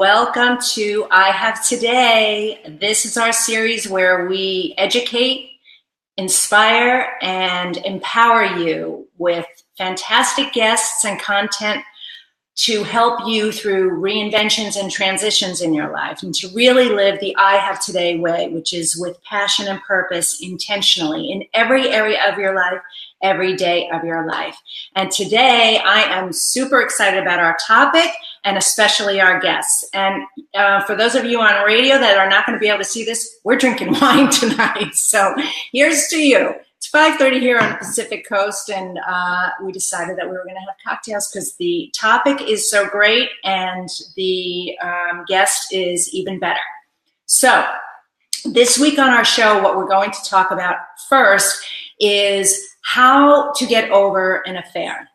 Welcome to I Have Today. This is our series where we educate, inspire, and empower you with fantastic guests and content to help you through reinventions and transitions in your life and to really live the I Have Today way, which is with passion and purpose intentionally in every area of your life, every day of your life. And today I am super excited about our topic and especially our guests. And for those of you on radio that are not going to be able to see this, we're drinking wine tonight. So here's to you. It's 5:30 here on the Pacific Coast, and we decided that we were going to have cocktails because the topic is so great and the guest is even better. So this week on our show, what we're going to talk about first is how to get over an affair.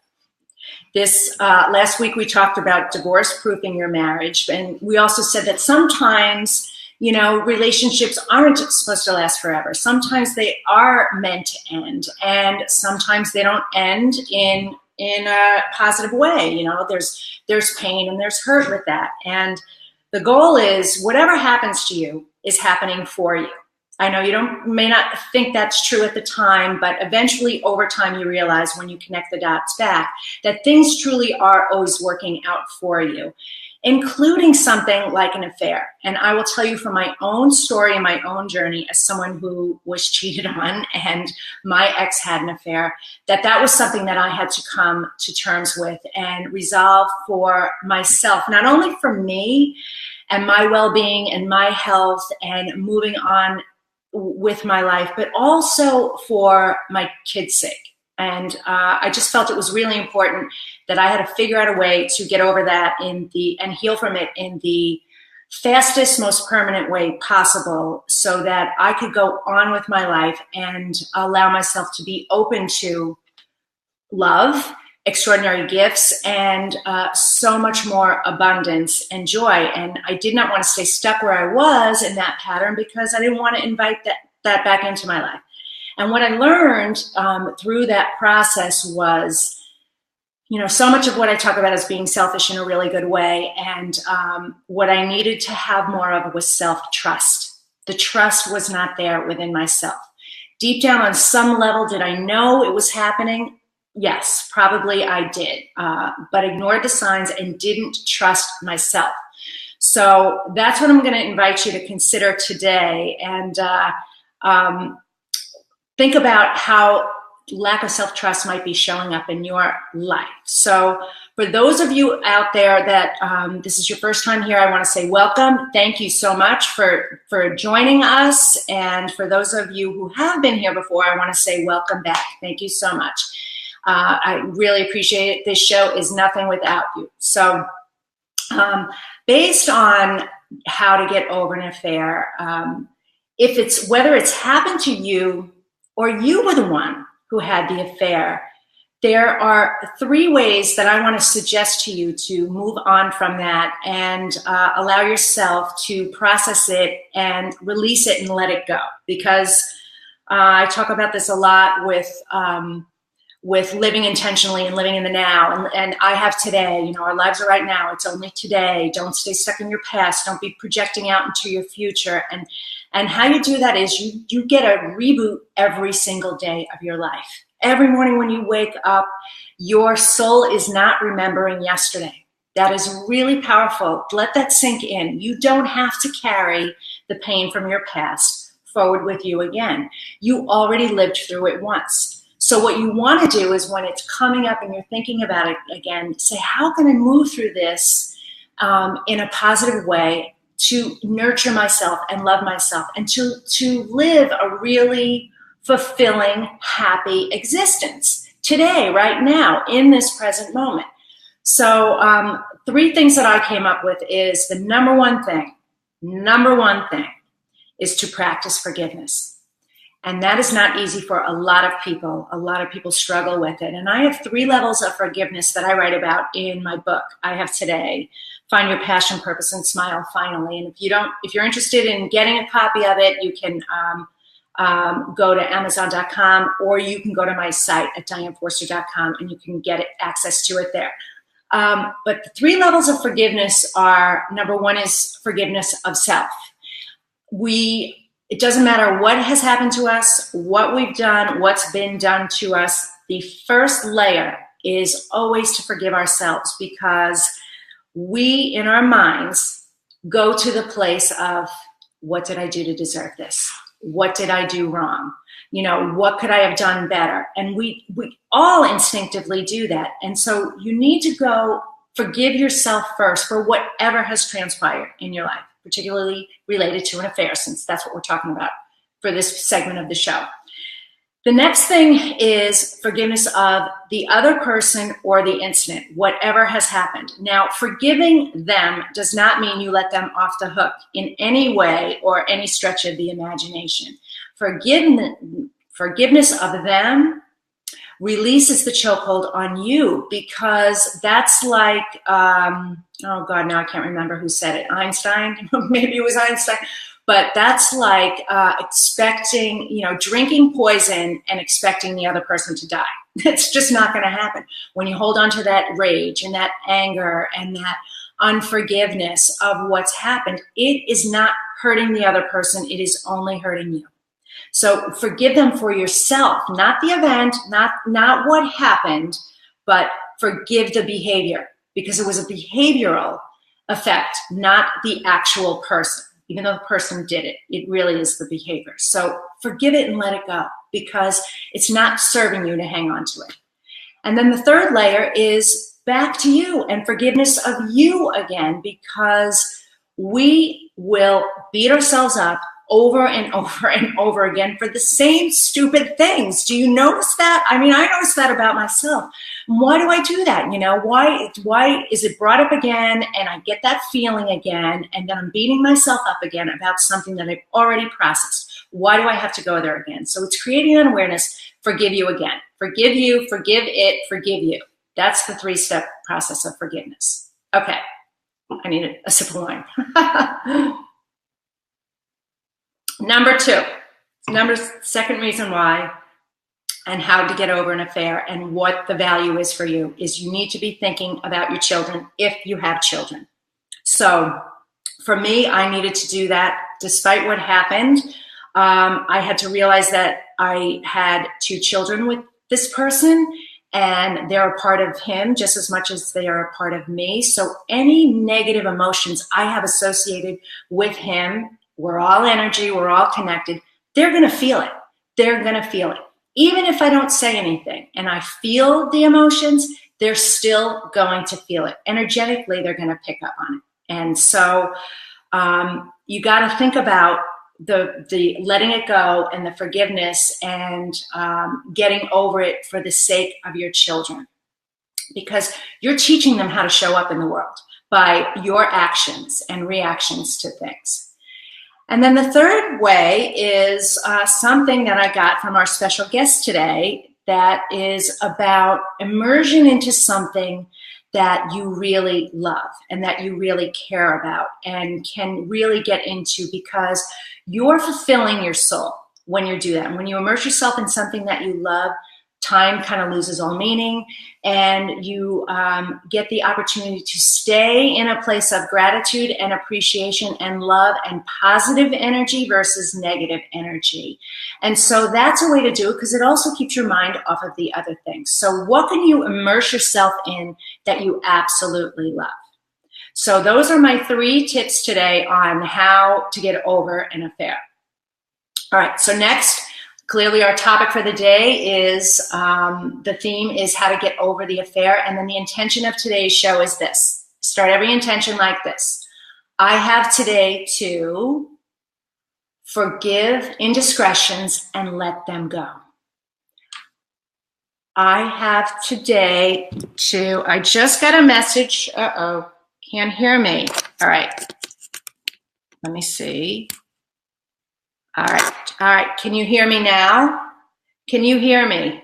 This last week we talked about divorce-proofing your marriage, and we also said that sometimes relationships aren't supposed to last forever. Sometimes they are meant to end, and sometimes they don't end in a positive way. There's pain and there's hurt with that. And the goal is whatever happens to you is happening for you. I know you may not think that's true at the time, but eventually over time you realize when you connect the dots back that things truly are always working out for you, including something like an affair. And I will tell you from my own story and my own journey as someone who was cheated on and my ex had an affair, that was something that I had to come to terms with and resolve for myself, not only for me and my well-being and my health and moving on with my life, but also for my kids' sake. And I just felt it was really important that I had to figure out a way to get over that and heal from it in the fastest, most permanent way possible so that I could go on with my life and allow myself to be open to love, extraordinary gifts, and so much more abundance and joy. And I did not want to stay stuck where I was in that pattern because I didn't want to invite that back into my life. And what I learned through that process was, so much of what I talk about is being selfish in a really good way. And what I needed to have more of was self-trust. The trust was not there within myself. Deep down on some level, did I know it was happening? Yes, probably I did, but ignored the signs and didn't trust myself. So that's what I'm going to invite you to consider today. And think about how lack of self-trust might be showing up in your life. So for those of you out there that this is your first time here, I want to say welcome. Thank you so much for joining us. And for those of you who have been here before, I want to say welcome back. Thank you so much. I really appreciate it. This show is nothing without you. So based on how to get over an affair, whether it's happened to you or you were the one who had the affair, there are 3 ways that I want to suggest to you to move on from that and allow yourself to process it and release it and let it go. Because I talk about this a lot with living intentionally and living in the now. And I have today, our lives are right now. It's only today. Don't stay stuck in your past. Don't be projecting out into your future. And how you do that is you get a reboot every single day of your life. Every morning when you wake up, your soul is not remembering yesterday. That is really powerful. Let that sink in. You don't have to carry the pain from your past forward with you again. You already lived through it once. So what you want to do is when it's coming up and you're thinking about it again, say, how can I move through this in a positive way to nurture myself and love myself and to live a really fulfilling, happy existence today, right now, in this present moment. So 3 things that I came up with is the number one thing is to practice forgiveness. And that is not easy for a lot of people. A lot of people struggle with it. And I have 3 levels of forgiveness that I write about in my book, I Have Today, Find Your Passion, Purpose, and Smile Finally. And if you're interested in getting a copy of it, you can go to Amazon.com or you can go to my site at DianeForster.com and you can get access to it there. But the 3 levels of forgiveness are, number 1 is forgiveness of self. It doesn't matter what has happened to us, what we've done, what's been done to us. The first layer is always to forgive ourselves, because we, in our minds, go to the place of, what did I do to deserve this? What did I do wrong? What could I have done better? And we all instinctively do that. And so you need to go forgive yourself first for whatever has transpired in your life, particularly related to an affair, since that's what we're talking about for this segment of the show. The next thing is forgiveness of the other person or the incident, whatever has happened. Now, forgiving them does not mean you let them off the hook in any way or any stretch of the imagination. Forgiveness of them releases the chokehold on you, because that's like, oh God, now I can't remember who said it. Einstein? Maybe it was Einstein. But that's like expecting, drinking poison and expecting the other person to die. It's just not going to happen. When you hold on to that rage and that anger and that unforgiveness of what's happened, it is not hurting the other person. It is only hurting you. So forgive them for yourself, not the event, not what happened, but forgive the behavior, because it was a behavioral effect, not the actual person. Even though the person did it, it really is the behavior. So forgive it and let it go, because it's not serving you to hang on to it. And then the third layer is back to you and forgiveness of you again, because we will beat ourselves up over and over and over again for the same stupid things. Do you notice that? I mean, I notice that about myself. Why do I do that? Why is it brought up again, and I get that feeling again, and then I'm beating myself up again about something that I've already processed? Why do I have to go there again? So it's creating an awareness. Forgive you again. Forgive you, forgive it, forgive you. That's the 3-step process of forgiveness. Okay, I need a sip of wine. Number 2, second reason why and how to get over an affair and what the value is for you is you need to be thinking about your children if you have children. So for me, I needed to do that despite what happened. I had to realize that I had 2 children with this person, and they're a part of him just as much as they are a part of me. So any negative emotions I have associated with him, we're all energy, we're all connected, they're going to feel it. They're going to feel it. Even if I don't say anything and I feel the emotions, they're still going to feel it. Energetically, they're going to pick up on it. And so you got to think about the letting it go and the forgiveness and getting over it for the sake of your children, because you're teaching them how to show up in the world by your actions and reactions to things. And then the third way is something that I got from our special guest today, that is about immersion into something that you really love and that you really care about and can really get into, because you're fulfilling your soul when you do that. And when you immerse yourself in something that you love, time kind of loses all meaning, and you get the opportunity to stay in a place of gratitude and appreciation and love and positive energy versus negative energy. And so that's a way to do it, because it also keeps your mind off of the other things. So what can you immerse yourself in that you absolutely love? So those are my 3 tips today on how to get over an affair. All right, so next, clearly our topic for the day is, the theme is how to get over the affair. And then the intention of today's show is this. Start every intention like this. I have today to forgive indiscretions and let them go. I have today to, I just got a message. Uh-oh, can't hear me. All right, let me see. All right, can you hear me now? Can you hear me?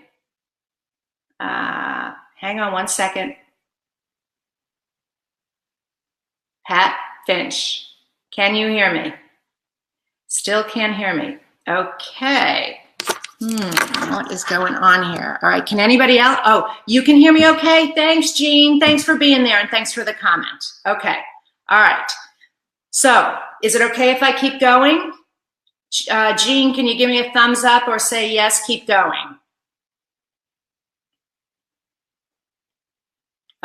Hang on one second. Pat Finch, can you hear me? Still can't hear me. Okay, What is going on here? All right, can anybody else? Oh, you can hear me okay? Thanks, Jean. Thanks for being there, and thanks for the comment. Okay, all right. So, is it okay if I keep going? Jean, can you give me a thumbs up or say yes, keep going?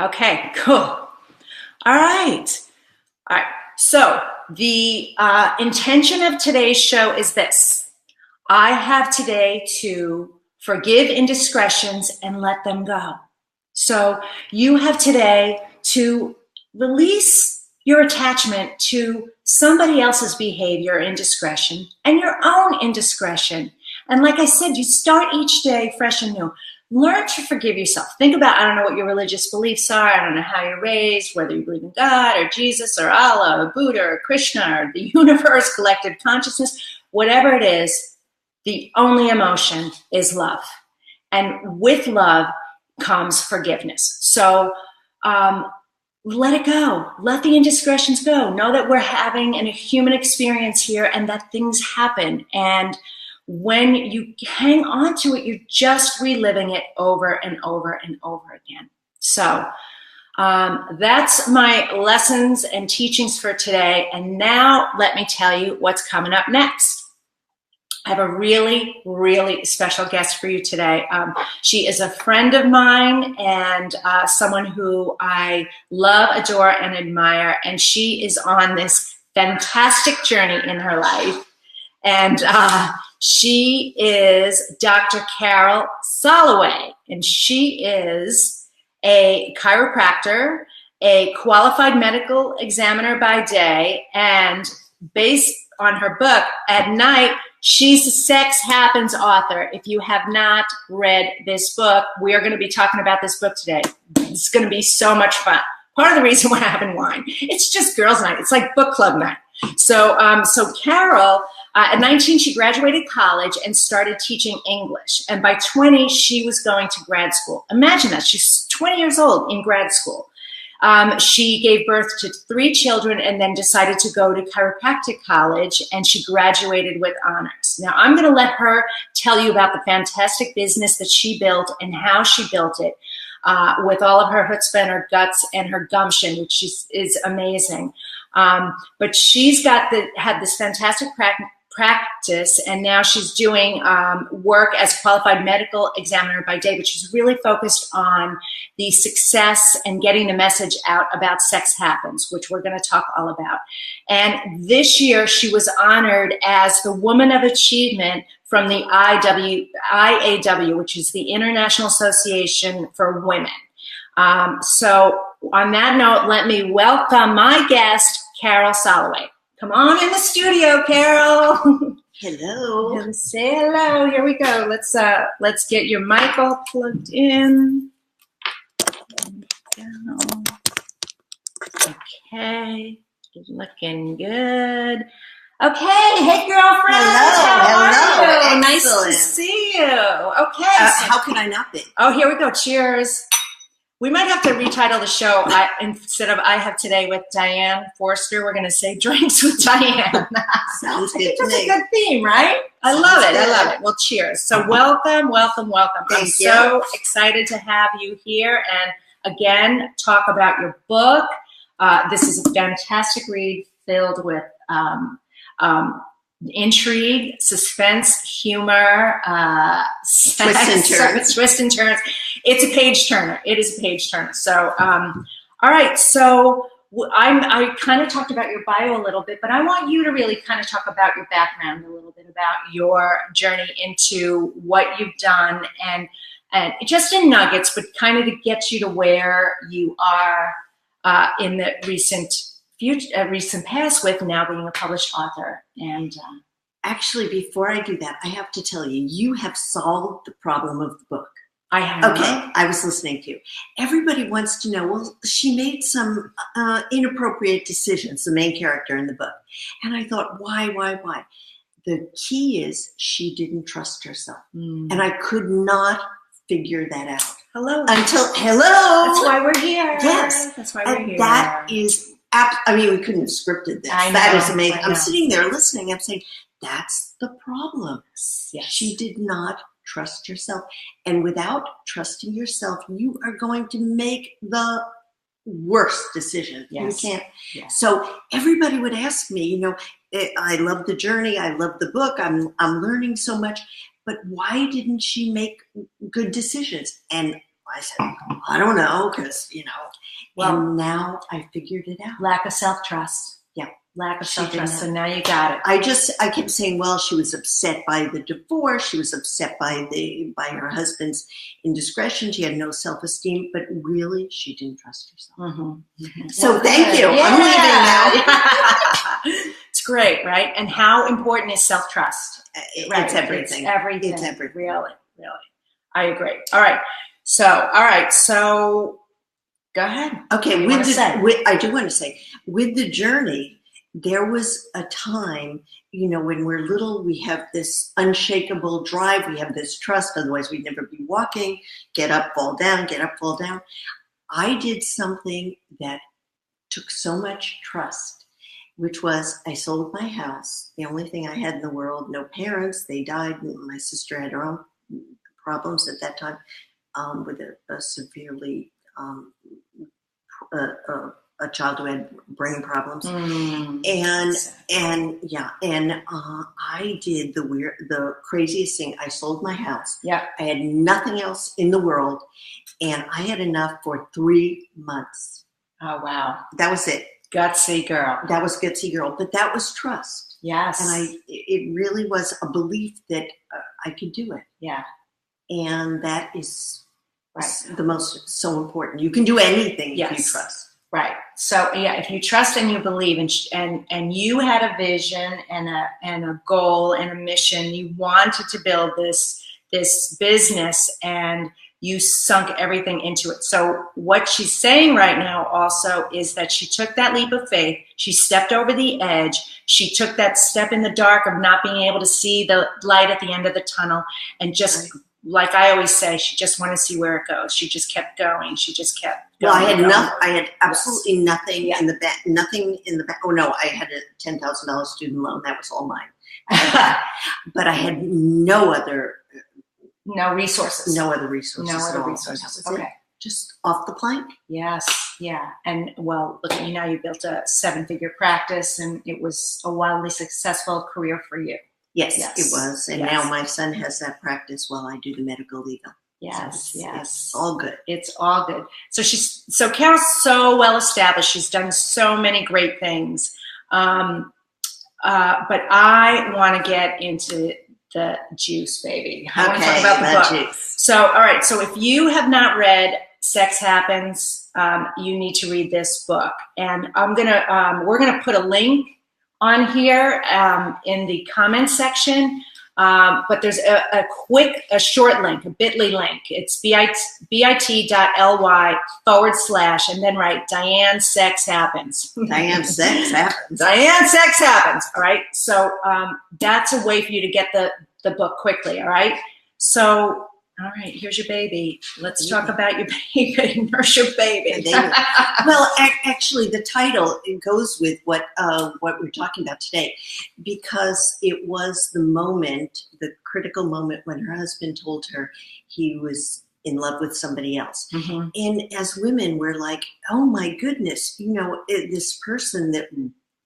Okay, cool. All right. All right, so the intention of today's show is this. I have today to forgive indiscretions and let them go. So you have today to release your attachment to somebody else's behavior or indiscretion and your own indiscretion. And like I said, you start each day fresh and new. Learn to forgive yourself. Think about, I don't know what your religious beliefs are. I don't know how you're raised, whether you believe in God or Jesus or Allah or Buddha or Krishna or the universe, collective consciousness, whatever it is. The only emotion is love. And with love comes forgiveness. So let it go. Let the indiscretions go. Know that we're having a human experience here and that things happen. And when you hang on to it, you're just reliving it over and over and over again. So that's my lessons and teachings for today. And now let me tell you what's coming up next. I have a really, really special guest for you today. She is a friend of mine and someone who I love, adore, and admire. And she is on this fantastic journey in her life. And she is Dr. Carol Soloway. And she is a chiropractor, a qualified medical examiner by day, and based on her book, at night, she's a Sex Happens author. If you have not read this book, we are going to be talking about this book today. It's going to be so much fun. Part of the reason why I'm having wine, it's just girls' night. It's like book club night. So Carol, at 19, she graduated college and started teaching English. And by 20, she was going to grad school. Imagine that. She's 20 years old in grad school. She gave birth to 3 children and then decided to go to chiropractic college, and she graduated with honors. Now, I'm going to let her tell you about the fantastic business that she built and how she built it with all of her chutzpah and her guts and her gumption, which is amazing. But she's had this fantastic practice, and now she's doing work as qualified medical examiner by day, but she's really focused on the success and getting the message out about Sex Happens, which we're going to talk all about. And this year she was honored as the Woman of Achievement from the IAW, which is the International Association for Women. So on that note, let me welcome my guest, Carol Soloway. Come on in the studio, Carol. Hello. Say hello. Here we go. Let's get your mic all plugged in. Okay. Looking good. Okay. Hey, girlfriend. Hello. How are you? Excellent. Nice to see you. Okay. How can I not be? Oh, here we go. Cheers. We might have to retitle the show. Instead of I Have Today with Diane Forster, we're going to say Drinks with Diane. Sounds good to That's me. a good theme, right? I love it. I love it. Well, cheers. So welcome. I'm so excited to have you here and again talk about your book. This is a fantastic read filled with intrigue, suspense, humor, twists and turns. It's a page turner. It is a page turner. So, all right. So I kind of talked about your bio a little bit, but I want you to really kind of talk about your background a little bit, about your journey into what you've done, and just in nuggets, but kind of to get you to where you are in the recent past with now being a published author. And actually, before I do that, I have to tell you, you have solved the problem of the book. I have. Okay, I was listening to you. Everybody wants to know, well, she made some inappropriate decisions, the main character in the book. And I thought, why? The key is she didn't trust herself. And I could not figure that out. Hello. That's why we're here. Yes. That's why we're here. That is, I mean, we couldn't have scripted this. That is amazing. I'm sitting there listening. I'm saying, that's the problem. Yes. She did not trust herself. And without trusting yourself, you are going to make the worst decision. Yes. You can't. Yes. So everybody would ask me, I love the journey. I love the book. I'm learning so much. But why didn't she make good decisions? And I said, I don't know, because, Well, and now I figured it out. Lack of self-trust. Yeah. Lack of self-trust. So now you got it. I kept saying, well, she was upset by the divorce. She was upset by her husband's indiscretion. She had no self-esteem, but really she didn't trust herself. Mm-hmm. Mm-hmm. So thank you. Yeah. I'm leaving now. It's great, right? And how important is self-trust? Right. It's everything. It's everything. It's everything. Really. I agree. All right. So go ahead. Okay. I do want to say, with the journey, there was a time, when we're little, we have this unshakable drive. We have this trust. Otherwise, we'd never be walking. Get up, fall down, get up, fall down. I did something that took so much trust, which was I sold my house, the only thing I had in the world. No parents. They died. My sister had her own problems at that time with a severely a child who had brain problems, and I did the craziest thing. I sold my house. Yeah, I had nothing else in the world, and I had enough for 3 months. Oh wow, that was it. Gutsy girl. That was gutsy girl, but that was trust. Yes, and it really was a belief that I could do it. Yeah, and that is. Right. The most so important. You can do anything if you trust. Right. So yeah, if you trust and you believe, and you had a vision and a goal and a mission, you wanted to build this business, and you sunk everything into it. So what she's saying right now also is that she took that leap of faith. She stepped over the edge. She took that step in the dark of not being able to see the light at the end of the tunnel, and just. Right. Like I always say, she just wanted to see where it goes. She just kept going. She just kept going. Well, I had absolutely nothing in the back. Nothing in the back. Oh no, I had a $10,000 student loan. That was all mine. But I had no resources. No other resources. Okay. Just off the plank. Yes. Yeah. And well, look at you now. You built a 7-figure practice, and it was a wildly successful career for you. Yes, it was. And now my son has that practice while I do the medical legal. Yes, so it's all good. It's all good. So Carol's so well established. She's done so many great things. But I want to get into the juice, baby. I want to talk about the book. Juice. So, all right. So if you have not read Sex Happens, you need to read this book. And we're gonna put a link on here in the comments section, but there's a short link, a bit.ly link. It's bit.ly/, and then write Diane Sex Happens. Diane Sex Happens. Diane Sex Happens. All right. So that's a way for you to get the book quickly. All right. So. All right, here's your baby. Let's talk about your baby. Nurse your baby. Well, actually, the title goes with what we're talking about today, because it was the critical moment when her husband told her he was in love with somebody else. Mm-hmm. And as women, we're like, oh my goodness, this person that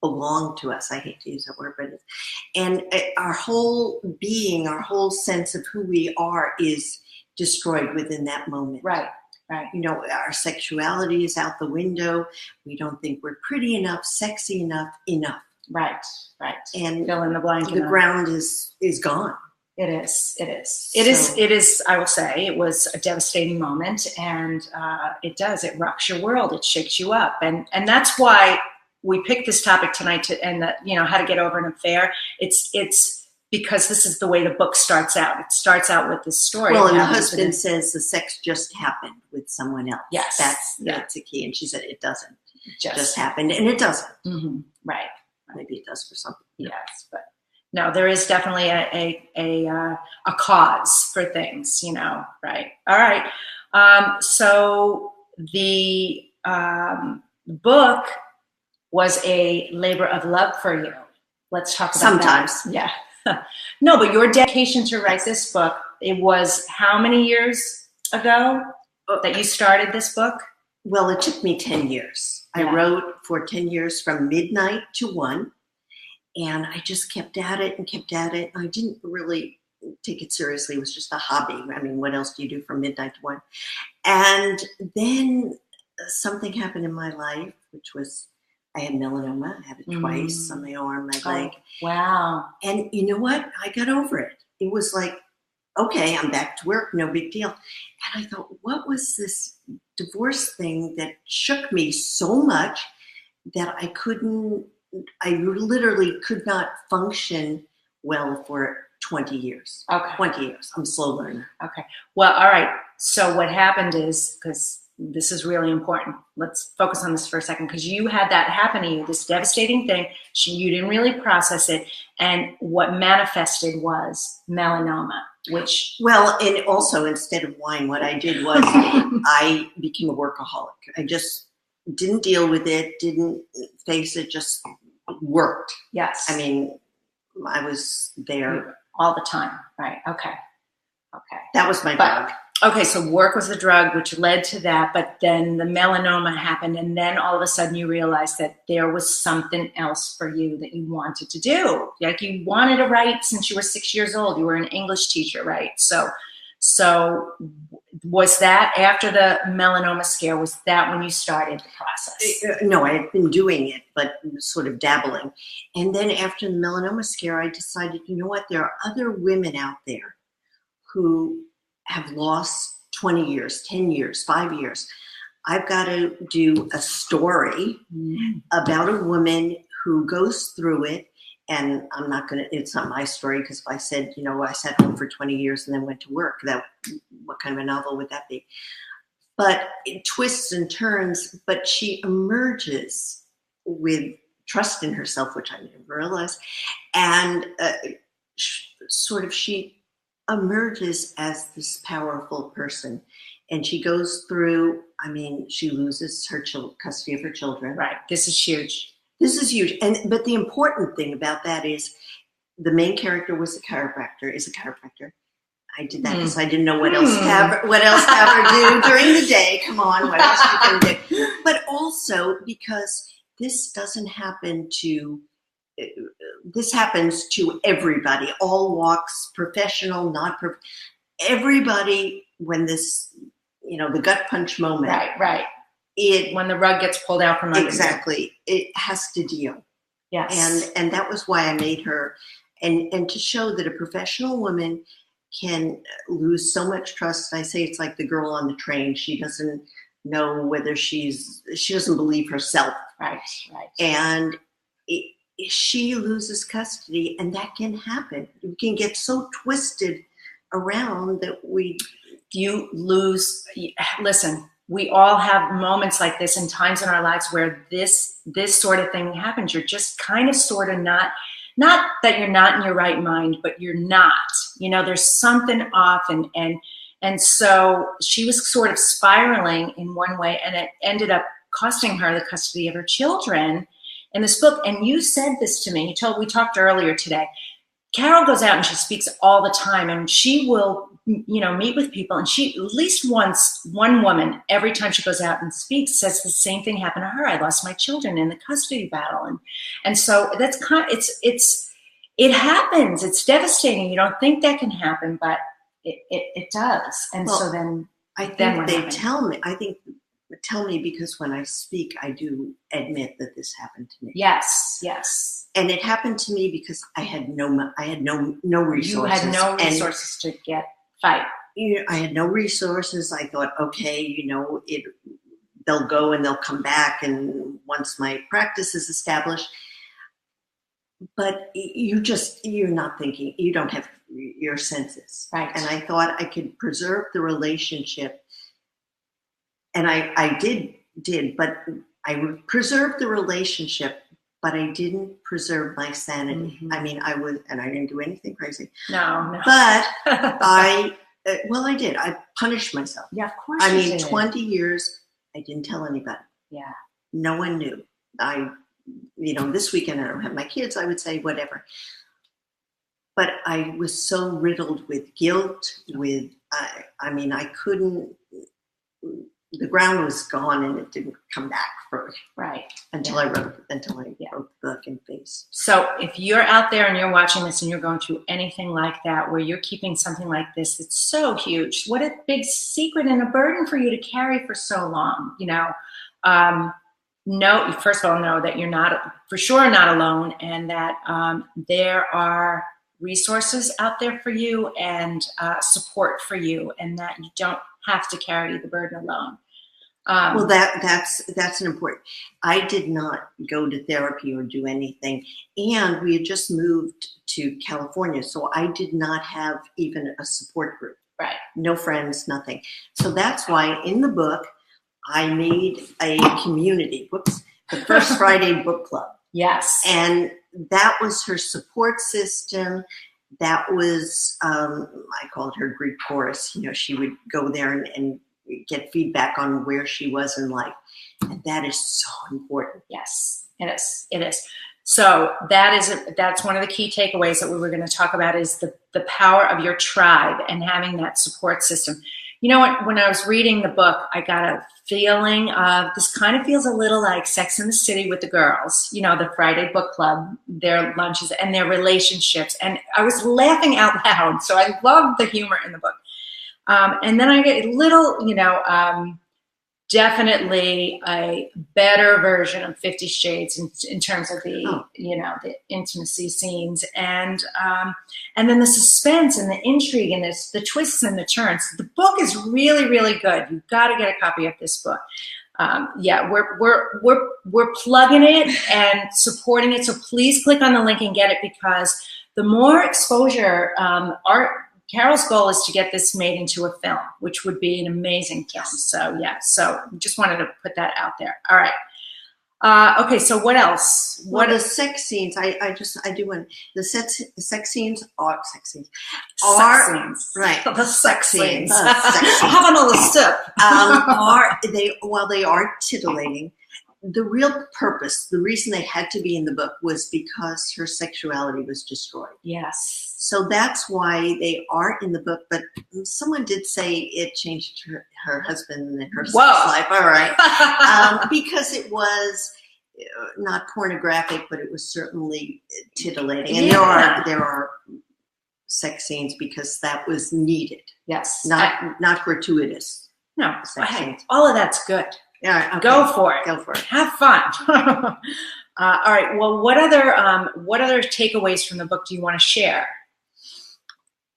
belonged to us. I hate to use that word, but our whole being, our whole sense of who we are is destroyed within that moment. Right. Our sexuality is out the window. We don't think we're pretty enough, sexy enough. Right. And fill in the blank. The ground is gone. It is. I will say it was a devastating moment, and it rocks your world. It shakes you up, and that's why we picked this topic tonight how to get over an affair. It's because this is the way the book starts out. It starts out with this story. Well, and the husband says the sex just happened with someone else. Yes. That's the key. And she said it doesn't. Just happened. And it doesn't. Mm-hmm. Right. Maybe it does for some people. Yes. But no, there is definitely a cause for things, right. All right. So the book was a labor of love for you. Let's talk about Sometimes. that. Yeah. No, but your dedication to write this book, it was how many years ago that you started this book? Well, it took me 10 years. Yeah. I wrote for 10 years from midnight to 1, and I just kept at it and kept at it. I didn't really take it seriously. It was just a hobby. I mean, what else do you do from midnight to 1? And then something happened in my life, which was I had melanoma. I had it twice on my arm, my leg. Wow. And you know what? I got over it. It was like, okay, I'm back to work, no big deal. And I thought, what was this divorce thing that shook me so much that I literally could not function well for 20 years. Okay. 20 years. I'm a slow learner. Okay. Well, all right. So what happened is, because this is really important, let's focus on this for a second, because you had that happen to you, this devastating thing. You didn't really process it. And what manifested was melanoma, which... Well, and also instead of wine, what I did was I became a workaholic. I just didn't deal with it, didn't face it, just worked. Yes. I mean, I was there all the time. Right. Okay. Okay. That was my drug. Okay, so work was the drug, which led to that, but then the melanoma happened, and then all of a sudden you realized that there was something else for you that you wanted to do. Like you wanted to write since you were 6 years old. You were an English teacher, right? So was that after the melanoma scare, was that when you started the process? No, I had been doing it, but sort of dabbling. And then after the melanoma scare, I decided, you know what, there are other women out there who have lost 20 years, 10 years, 5 years. I've got to do a story about a woman who goes through it. And it's not my story, because if I said, you know, I sat home for 20 years and then went to work, what kind of a novel would that be? But it twists and turns, but she emerges with trust in herself, which I never realized. And she emerges as this powerful person. And she goes through, she loses her custody of her children. Right. This is huge. This is huge. But the important thing about that is the main character is a chiropractor. I did that because I didn't know what else to ever do during the day. Come on, what else you can do? But also because this happens to everybody, all walks, professional, not everybody. When this, the gut punch moment, right. When the rug gets pulled out from under exactly, it has to deal. Yes, and that was why I made her, and to show that a professional woman can lose so much trust. I say it's like the girl on the train. She doesn't know whether she doesn't believe herself. Right. And she loses custody, and that can happen. We can get so twisted around that you lose. Listen, we all have moments like this and times in our lives where this sort of thing happens. You're just kind of sort of not that you're not in your right mind, but you're not. There's something off, and so she was sort of spiraling in one way, and it ended up costing her the custody of her children in this book. And you said this to me. We talked earlier today. Carol goes out and she speaks all the time, and she will, meet with people, and she, at least once, one woman, every time she goes out and speaks, says the same thing happened to her. I lost my children in the custody battle. And so that's it happens. It's devastating. You don't think that can happen, but it does. And so then I think they tell me because when I speak, I do admit that this happened to me. Yes. And it happened to me because I had no resources. You had no resources to fight. I had no resources. I thought, okay, they'll go and they'll come back, and once my practice is established. But you're not thinking. You don't have your senses. Right. And I thought I could preserve the relationship. And I did, but I preserved the relationship, but I didn't preserve my sanity. Mm-hmm. I didn't do anything crazy. No. But I did. I punished myself. Yeah, of course. 20 years, I didn't tell anybody. Yeah. No one knew. I this weekend I don't have my kids, I would say whatever. But I was so riddled with guilt, I couldn't, the ground was gone and it didn't come back until I wrote the book and face. So if you're out there and you're watching this and you're going through anything like that, where you're keeping something like this, it's so huge. What a big secret and a burden for you to carry for so long, No, first of all, know that you're for sure not alone, and that there are resources out there for you and support for you, and that you don't have to carry the burden alone. Well, that's an important. I did not go to therapy or do anything, and we had just moved to California, so I did not have even a support group. Right. No friends, nothing. So that's why in the book I made a community. The First Friday Book Club. Yes. And that was her support system. That was, I called her Greek chorus. She would go there and get feedback on where she was in life. And that is so important. Yes, it is. It is. So that's one of the key takeaways that we were going to talk about, is the power of your tribe and having that support system. You know what? When I was reading the book, I got a feeling of, this kind of feels a little like Sex and the City with the girls, the Friday book club, their lunches and their relationships. And I was laughing out loud. So I love the humor in the book. And then I get a little, definitely a better version of 50 Shades in terms of the, the intimacy scenes, and then the suspense and the intrigue and the twists and the turns. The book is really, really good. You've got to get a copy of this book. We're plugging it and supporting it. So please click on the link and get it, because the more exposure, Carol's goal is to get this made into a film, which would be an amazing film. So just wanted to put that out there. All right. Okay, so what else? What are the sex scenes? I do want the sex scenes are right. The sex scenes. Having all the stuff. They are titillating. The real purpose, the reason they had to be in the book, was because her sexuality was destroyed. Yes. So that's why they are in the book. But someone did say it changed her husband and her sex life. All right. Because it was not pornographic, but it was certainly titillating. And there are sex scenes because that was needed. Yes. Not gratuitous. No. Hey, all of that's good. Yeah, okay. Go for it. Have fun. All right. Well, what other takeaways from the book do you want to share?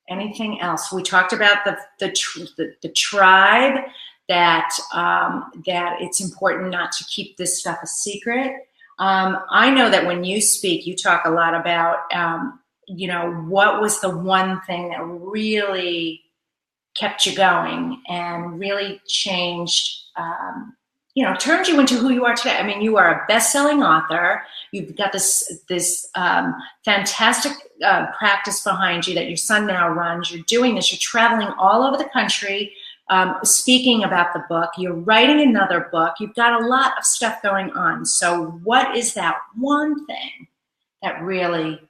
Anything else? We talked about the tribe, that it's important not to keep this stuff a secret. I know that when you speak, you talk a lot about what was the one thing that really kept you going and really changed. Turned you into who you are today. I mean, you are a best-selling author. You've got this fantastic practice behind you that your son now runs. You're doing this. You're traveling all over the country, speaking about the book. You're writing another book. You've got a lot of stuff going on. So what is that one thing that really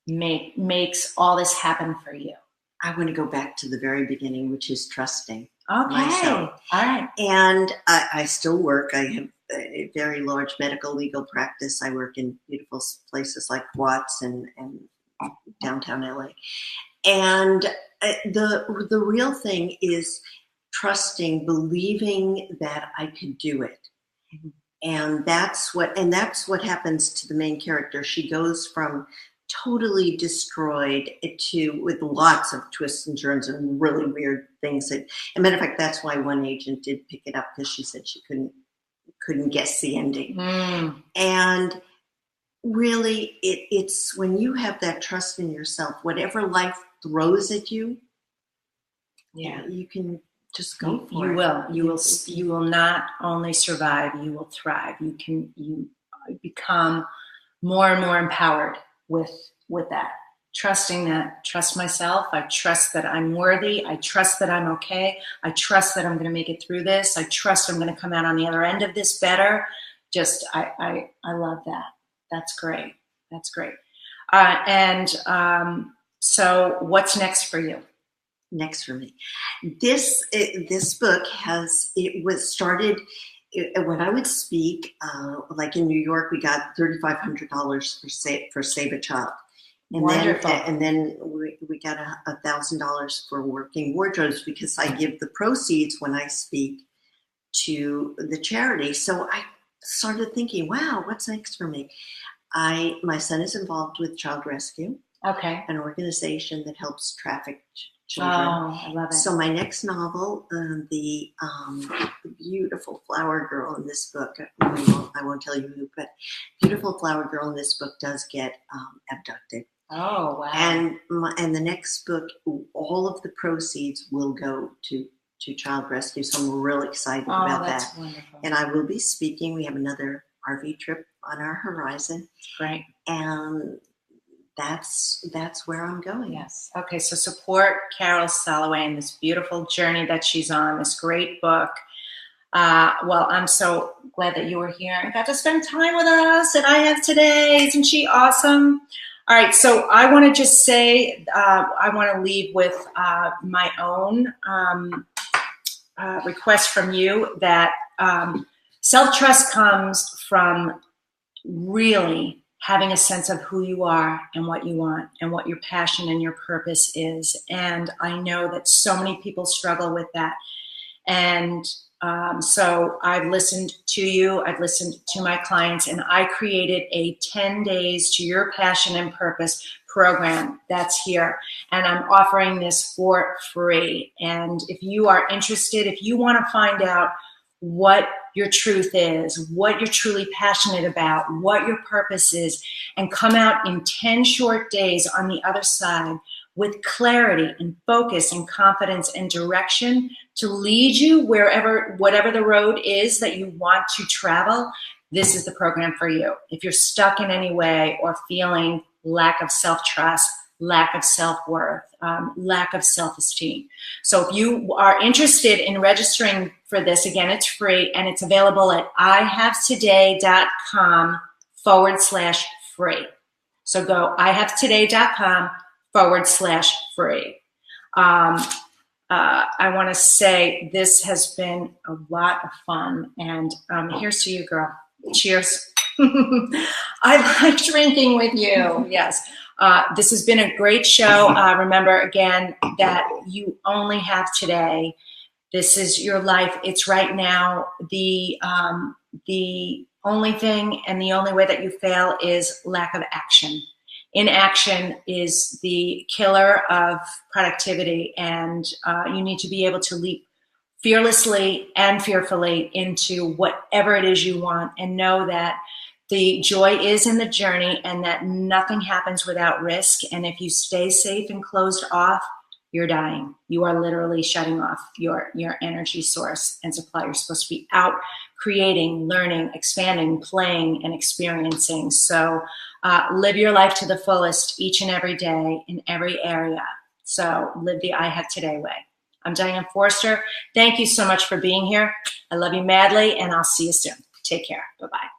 makes all this happen for you? I want to go back to the very beginning, which is trusting. Okay. Myself. All right. And I still work. I have a very large medical legal practice. I work in beautiful places like Watts and downtown LA. And the real thing is trusting, believing that I could do it. Mm-hmm. And that's what happens to the main character. She goes from totally destroyed with lots of twists and turns and really weird things. As a matter of fact, that's why one agent did pick it up, because she said she couldn't guess the ending. And really, it's when you have that trust in yourself, whatever life throws at you, you can just go for it. You will not only survive, you will thrive. You become more and more empowered with that, trust myself. I trust that I'm worthy. I trust that I'm okay. I trust that I'm going to make it through this. I trust I'm going to come out on the other end of this better. just, I love that. That's great. That's great. So what's next for you? Next for me, this book it was started when I would speak, like in New York, we got $3,500 for Save a Child. And Wonderful. then we got $1,000 for Working Wardrobes, because I give the proceeds when I speak to the charity. So I started thinking, wow, what's next for me? My son is involved with Child Rescue. Okay. An organization that helps trafficked children. Oh, I love it. So my next novel, the beautiful flower girl in this book, I won't tell you who, but beautiful flower girl in this book does get abducted. Oh, wow. And the next book, all of the proceeds will go to Child Rescue. So I'm really excited about that. Wonderful. And I will be speaking. We have another RV trip on our horizon. Great. And that's where I'm going. Yes. Okay. So support Carol Soloway in this beautiful journey that she's on, this great book. Well, I'm so glad that you were here and got to spend time with us that I have today. Isn't she awesome? All right. So I want to just say, I want to leave with my own request from you that self-trust comes from really having a sense of who you are and what you want and what your passion and your purpose is. And I know that so many people struggle with that. And so I've listened to you, I've listened to my clients, and I created a 10 days to your passion and purpose program that's here. And I'm offering this for free. And if you are interested, if you want to find out what your truth is, what you're truly passionate about, what your purpose is, and come out in 10 short days on the other side with clarity and focus and confidence and direction to lead you whatever the road is that you want to travel, this is the program for you. If you're stuck in any way or feeling lack of self-trust, lack of self-worth, lack of self-esteem. So if you are interested in registering for this, again, it's free and it's available at ihavetoday.com/free. So go ihavetoday.com/free. I want to say this has been a lot of fun, and here's to you, girl. Cheers. I like drinking with you. Yes. This has been a great show. Remember, again, that you only have today. This is your life. It's right now. The only thing and the only way that you fail is lack of action. Inaction is the killer of productivity, and you need to be able to leap fearlessly and fearfully into whatever it is you want, and know that the joy is in the journey and that nothing happens without risk. And if you stay safe and closed off, you're dying. You are literally shutting off your energy source and supply. You're supposed to be out creating, learning, expanding, playing, and experiencing. So live your life to the fullest each and every day in every area. So live the I Have Today way. I'm Diane Forster. Thank you so much for being here. I love you madly, and I'll see you soon. Take care. Bye-bye.